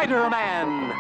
Spider-Man!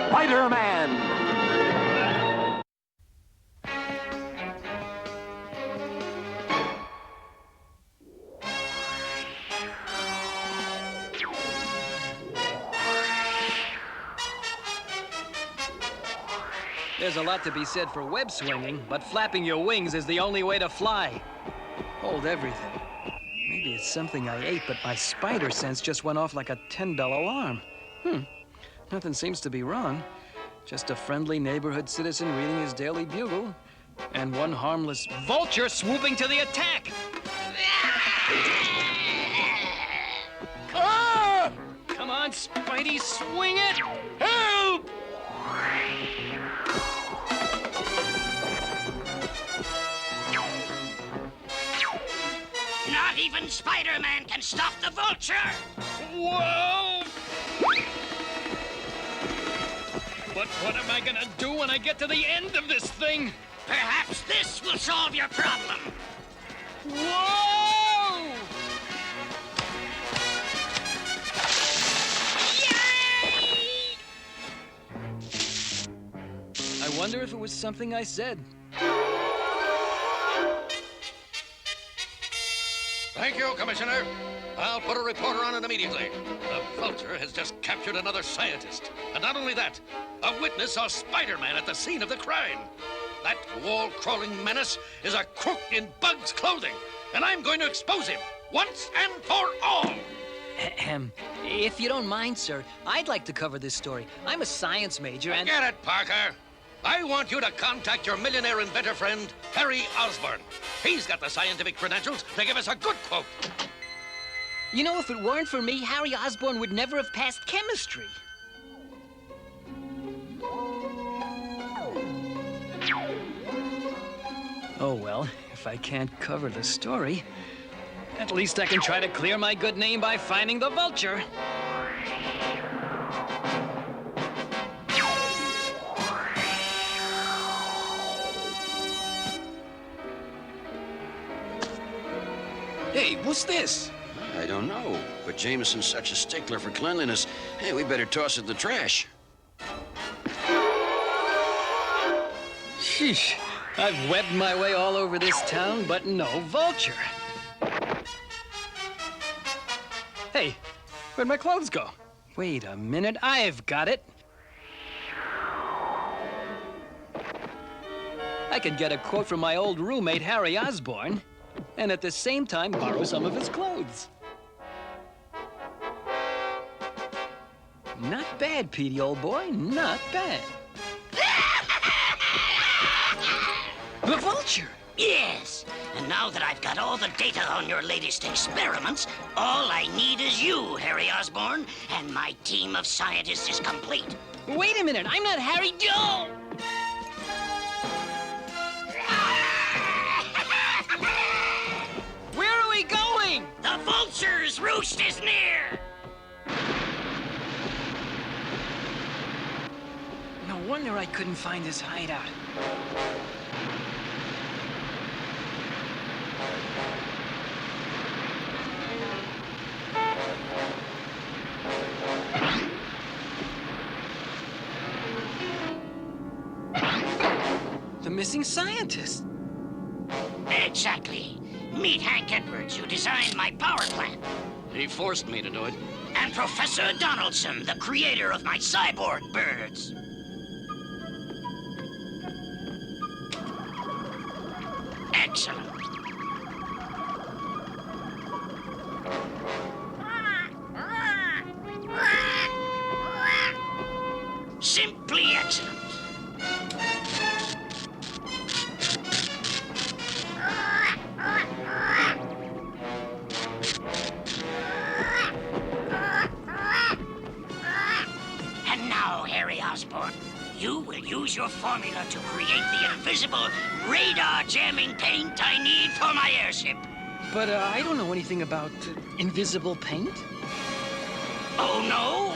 Spider-Man! There's a lot to be said for web swinging, but flapping your wings is the only way to fly. Hold everything. Maybe it's something I ate, but my spider sense just went off like a $10 alarm. Nothing seems to be wrong. Just a friendly neighborhood citizen reading his daily bugle, and one harmless vulture swooping to the attack. Ah! Come on, Spidey, swing it! Help! Not even Spider-Man can stop the vulture! Whoa! But what am I gonna do when I get to the end of this thing? Perhaps this will solve your problem. Whoa! Yay! I wonder if it was something I said. Thank you, Commissioner. I'll put a reporter on it immediately. The vulture has just captured another scientist. And not only that, a witness saw Spider-Man at the scene of the crime. That wall-crawling menace is a crook in Bug's clothing, and I'm going to expose him once and for all. Ahem. If you don't mind, sir, I'd like to cover this story. I'm a science major and... Get it, Parker. I want you to contact your millionaire inventor friend, Harry Osborn. He's got the scientific credentials to give us a good quote. You know, if it weren't for me, Harry Osborn would never have passed chemistry. Oh, well, if I can't cover the story, at least I can try to clear my good name by finding the vulture. Hey, what's this? I don't know, but Jameson's such a stickler for cleanliness. Hey, we better toss it in the trash. Sheesh, I've webbed my way all over this town, but no vulture. Hey, where'd my clothes go? Wait a minute, I've got it. I could get a quote from my old roommate, Harry Osborn, and at the same time borrow some of his clothes. Not bad, Petey, old boy, not bad. The vulture! Yes, and now that I've got all the data on your latest experiments, all I need is you, Harry Osborn, and my team of scientists is complete. Wait a minute, I'm not Harry Joe! Where are we going? The vulture's roost is near! No wonder I couldn't find his hideout. The missing scientist. Exactly. Meet Hank Edwards, who designed my power plant. He forced me to do it. And Professor Donaldson, the creator of my cyborg birds. Excellent. formula to create the invisible radar-jamming paint I need for my airship. But I don't know anything about invisible paint. Oh, no?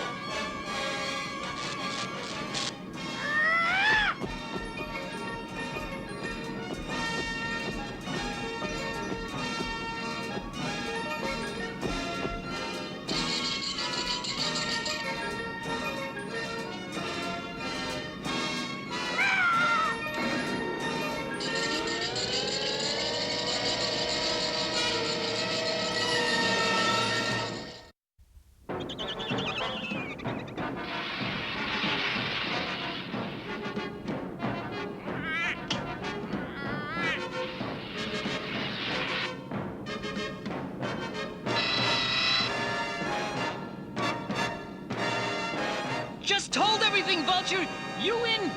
Just hold everything, Vulture! You win!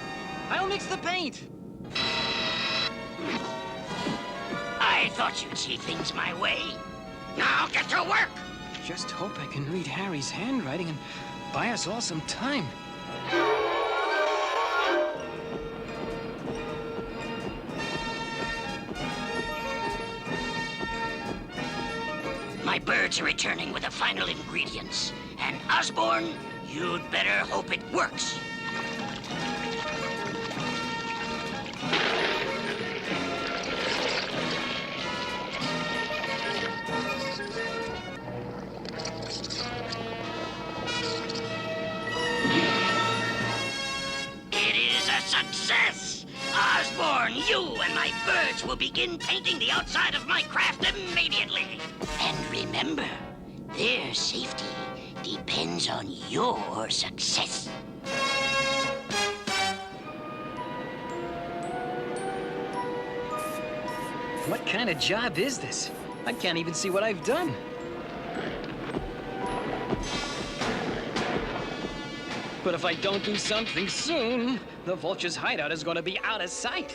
I'll mix the paint! I thought you'd see things my way. Now get to work! Just hope I can read Harry's handwriting and buy us all some time. My birds are returning with the final ingredients. And Osborne, you'd better hope it works. It is a success! Osborne, you and my birds will begin painting the outside of my craft immediately. And remember, their safety depends on your success. What kind of job is this? I can't even see what I've done. But if I don't do something soon, the Vulture's hideout is going to be out of sight.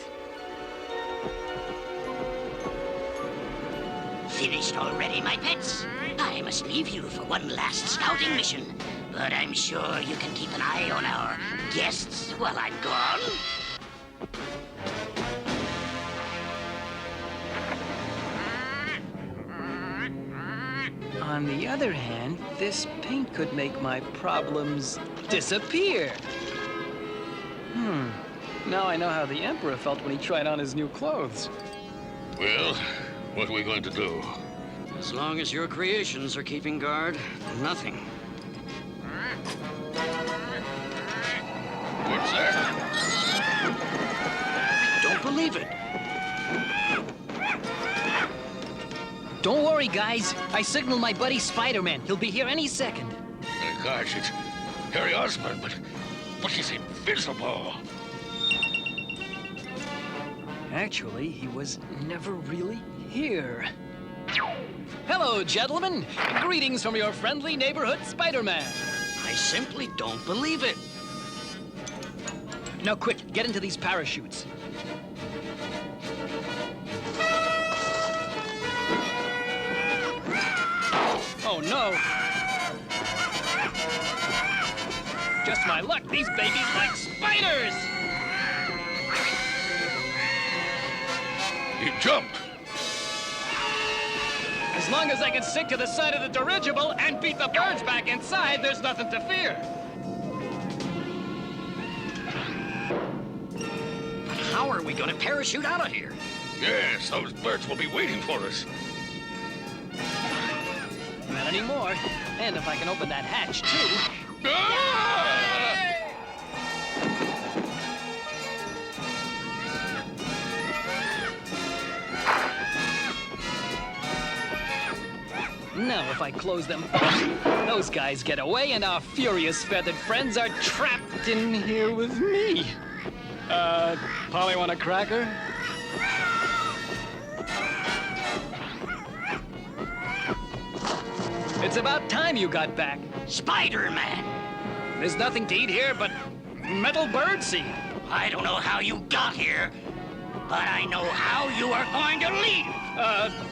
Finished already, my pets? I must leave you for one last scouting mission. But I'm sure you can keep an eye on our guests while I'm gone. On the other hand, this paint could make my problems disappear. Now I know how the Emperor felt when he tried on his new clothes. Well, what are we going to do? As long as your creations are keeping guard, nothing. What's that? Don't believe it. Don't worry, guys. I signaled my buddy Spider-Man. He'll be here any second. Gosh, it's Harry Osborn, but he's invisible. Actually, he was never really here. Hello, gentlemen. Greetings from your friendly neighborhood Spider-Man. I simply don't believe it. Now, quick, get into these parachutes. Oh, no. Just my luck, these babies like spiders! He jumped. As long as I can stick to the side of the dirigible and beat the birds back inside, there's nothing to fear. But how are we going to parachute out of here? Yes, those birds will be waiting for us. Not anymore. And if I can open that hatch, too. Ah! Now, if I close them both, those guys get away and our furious feathered friends are trapped in here with me. Polly want a cracker? It's about time you got back. Spider-Man! There's nothing to eat here but metal birdseed. I don't know how you got here, but I know how you are going to leave.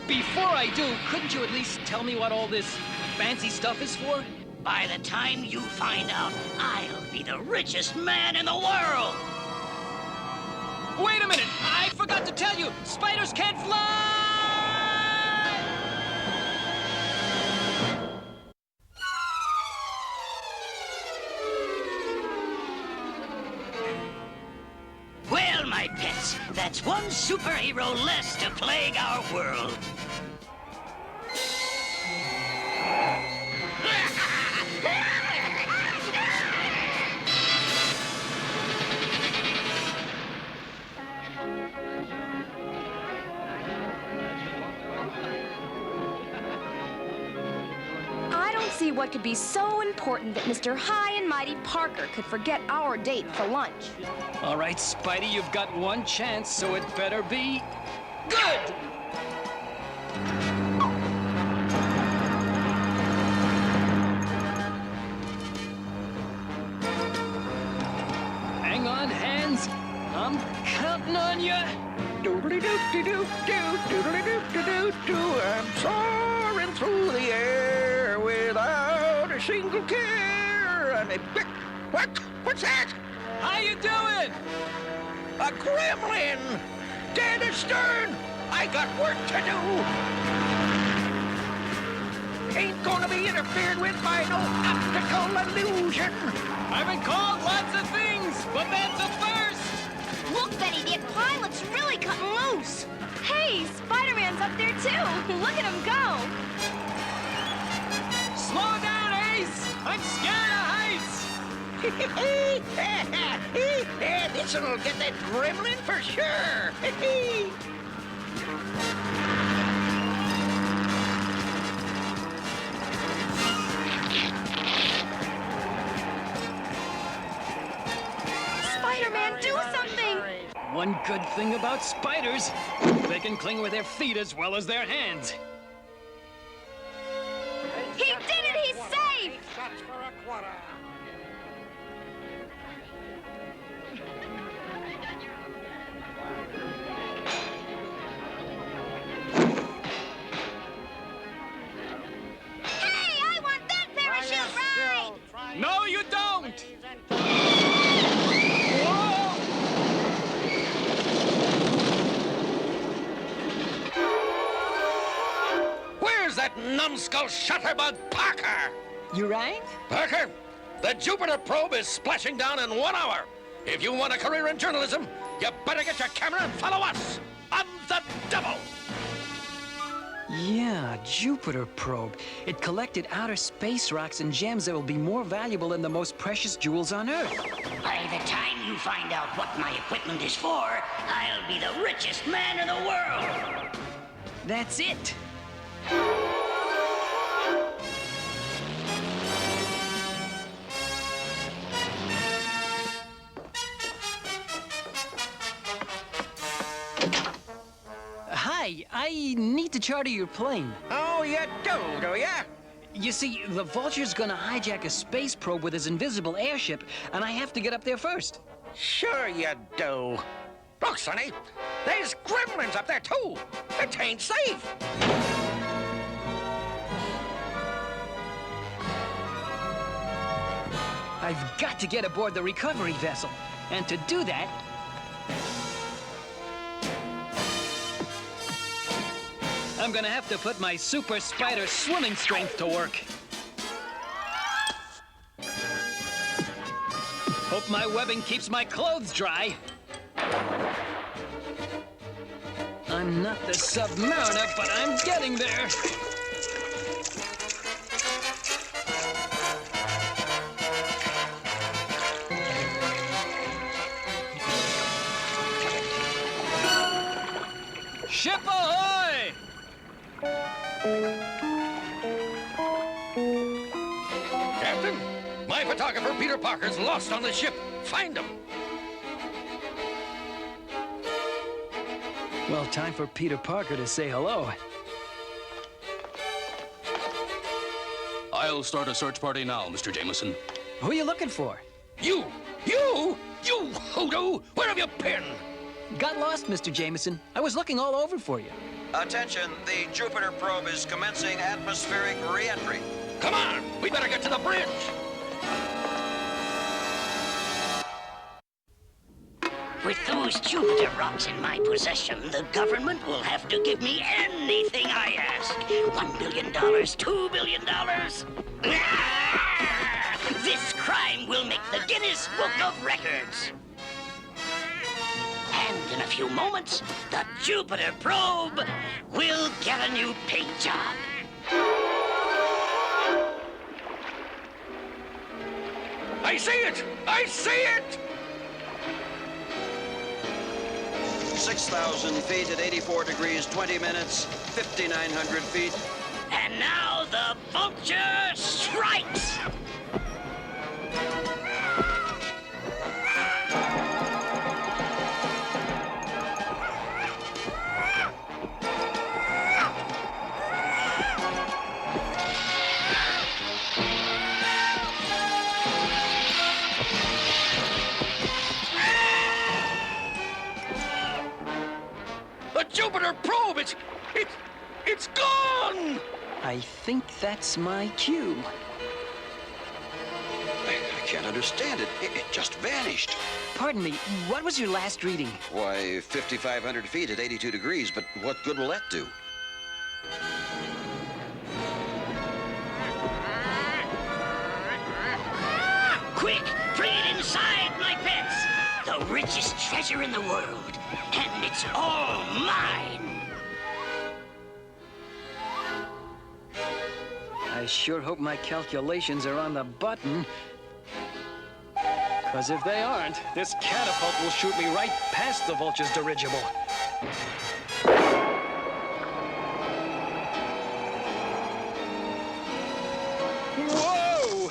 Before I do, couldn't you at least tell me what all this fancy stuff is for? By the time you find out, I'll be the richest man in the world. Wait a minute! I forgot to tell you! Spiders can't fly! Well, my pets, that's one superhero less to plague our world. I don't see what could be so important that Mr. High and Mighty Parker could forget our date for lunch. All right, Spidey, you've got one chance, so it better be good! Hang on, hands. I'm counting on you. Doodly-doo-doo-doo-doo, I'm soaring through the air without a single care. And what's that? How you doing? A gremlin! Dead astern! I got work to do! Ain't gonna be interfered with by no optical illusion! I've been called lots of things, but that's a first! Look, Betty, the pilot's really cutting loose. Hey, Spider-Man's up there, too. Look at him go. Slow down, Ace! I'm scared of heights! This'll get that gremlin for sure! Spider-Man, do something. One good thing about spiders, they can cling with their feet as well as their hands. He did it! He's safe! Hey, I want that parachute ride! No, you don't! Where's that numbskull shutterbug Parker? You rang? Parker, the Jupiter probe is splashing down in 1 hour. If you want a career in journalism, you better get your camera and follow us on the double. Yeah, Jupiter probe. It collected outer space rocks and gems that will be more valuable than the most precious jewels on Earth. By the time you find out what my equipment is for, I'll be the richest man in the world. That's it. Hi, I need to charter your plane. Oh, you do ya? You see, the Vulture's gonna hijack a space probe with his invisible airship, and I have to get up there first. Sure you do. Look, Sonny, there's gremlins up there, too. It ain't safe. I've got to get aboard the recovery vessel, and to do that, I'm gonna have to put my super spider swimming strength to work. Hope my webbing keeps my clothes dry. I'm not the Submariner, but I'm getting there. Ship ahoy! Captain, my photographer Peter Parker's lost on the ship. Find him. Well, time for Peter Parker to say hello. I'll start a search party now, Mr. Jameson. Who are you looking for? You hoodoo! Where have you been? Got lost, Mr. Jameson. I was looking all over for you. Attention, the Jupiter probe is commencing atmospheric re-entry. Come on, we better get to the bridge. With those Jupiter rocks in my possession, the government will have to give me anything I ask. $1 billion, $2 billion. This crime will make the Guinness Book of Records. And in a few moments, the Jupiter probe will get a new paint job. I see it! I see it! 6,000 feet at 84 degrees, 20 minutes, 5,900 feet. And now the vulture strikes! The Jupiter probe! It's gone! I think that's my cue. I can't understand it. It just vanished. Pardon me, what was your last reading? Why, 5,500 feet at 82 degrees, but what good will that do? Quick, bring it inside, my pets! The richest treasure in the world, and it's all mine! I sure hope my calculations are on the button. Because if they aren't, this catapult will shoot me right past the vulture's dirigible. Whoa!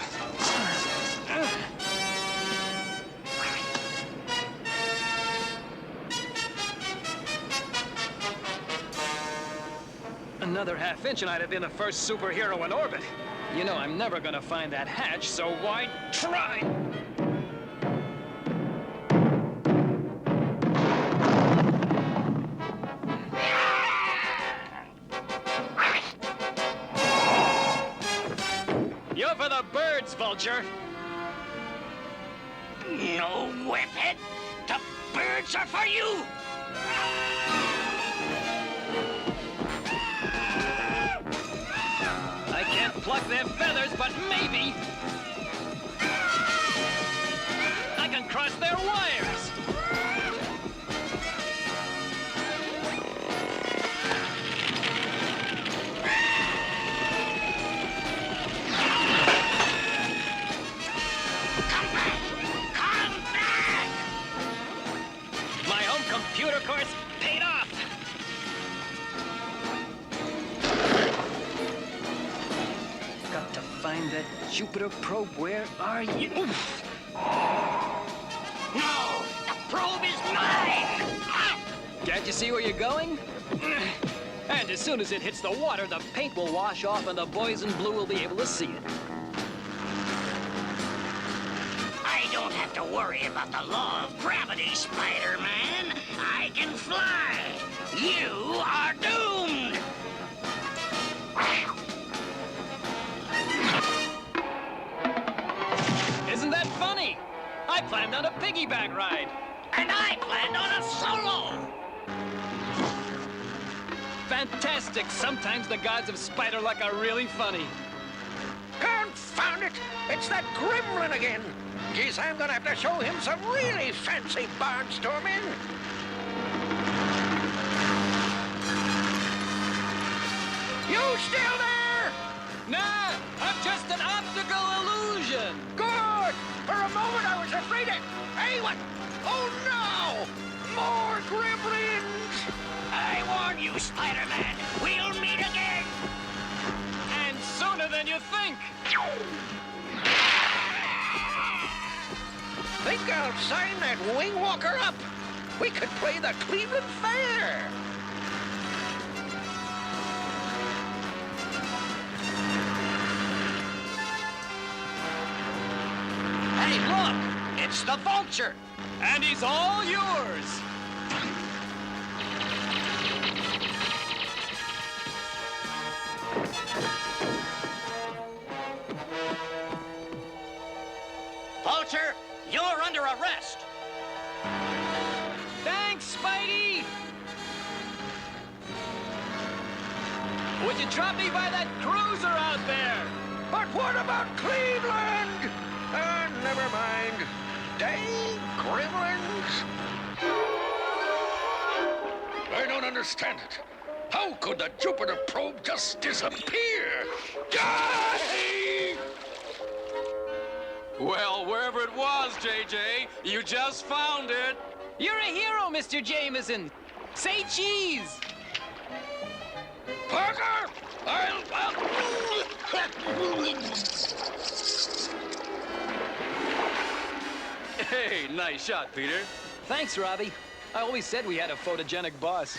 Another half inch and I'd have been the first superhero in orbit. You know I'm never gonna find that hatch, so why try? You're for the birds, Vulture. No, Webhead! The birds are for you! I can't pluck their feathers, but maybe I can cross their wires. Come back! Come back! My home computer course paid off. Got to find that Jupiter probe. Where are you? Oof. No! The probe is mine! Ah! Can't you see where you're going? And as soon as it hits the water, the paint will wash off and the boys in blue will be able to see it. I don't have to worry about the law of gravity, Spider-Man. I can fly. You are doomed! Isn't that funny? I planned on a piggyback ride. And I planned on a solo! Fantastic. Sometimes the gods of spider luck are really funny. Confound it! It's that gremlin again! Geez, I'm gonna have to show him some really fancy barnstorming! You still there? Nah, I'm just an optical illusion. Good! For a moment I was afraid it... Hey, what? Oh, no! More gremlins! I warn you, Spider-Man. We'll meet again! And sooner than you think. Think I'll sign that wing walker up. We could play the Cleveland Fair. Hey, look! It's the vulture! And he's all yours. Vulture, you're under arrest! Would you drop me by that cruiser out there? But what about Cleveland? Never mind. Dang gremlins. I don't understand it. How could the Jupiter probe just disappear? Die! Well, wherever it was, JJ, you just found it. You're a hero, Mr. Jameson. Say cheese. Parker! Hey, nice shot, Peter. Thanks, Robbie. I always said we had a photogenic boss.